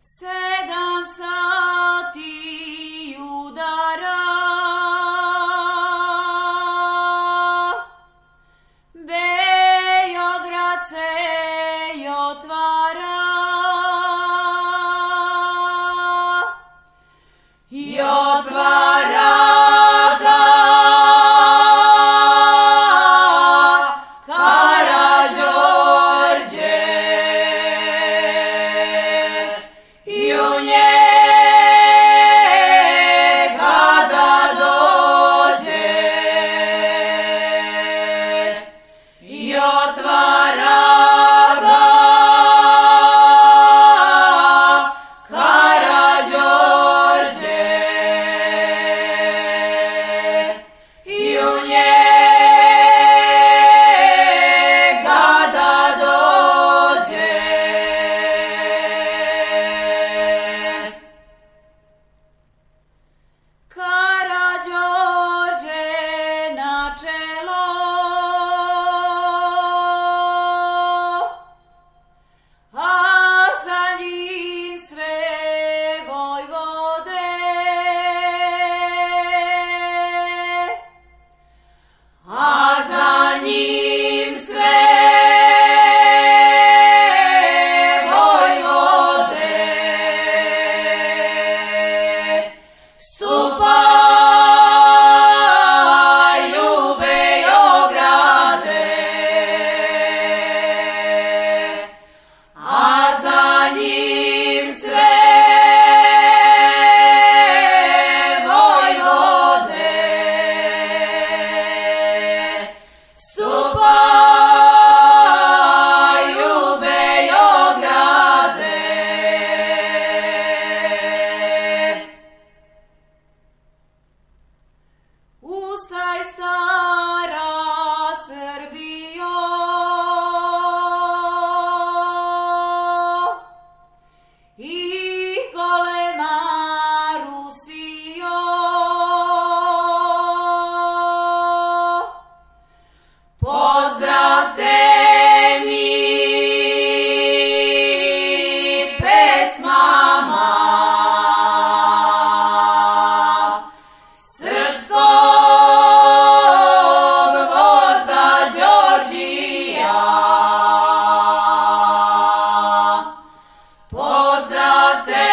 7 sati udara, Beograd se otvara, i otvara ga Karađorđe, i u njega da dođe, i otvara ga Karađorđe, i u njega da dođe. Karađorđe na čelo, a za njim sve vojvode, a za njim sve vojvode. Stupaju Beograde, a za njim sve vojvode. Stupaju Beograde. Ustaj stara Srbijo, i golema Rusijo, pozdravte mi pesmama srpskog vožda Đorđija. Pozdravte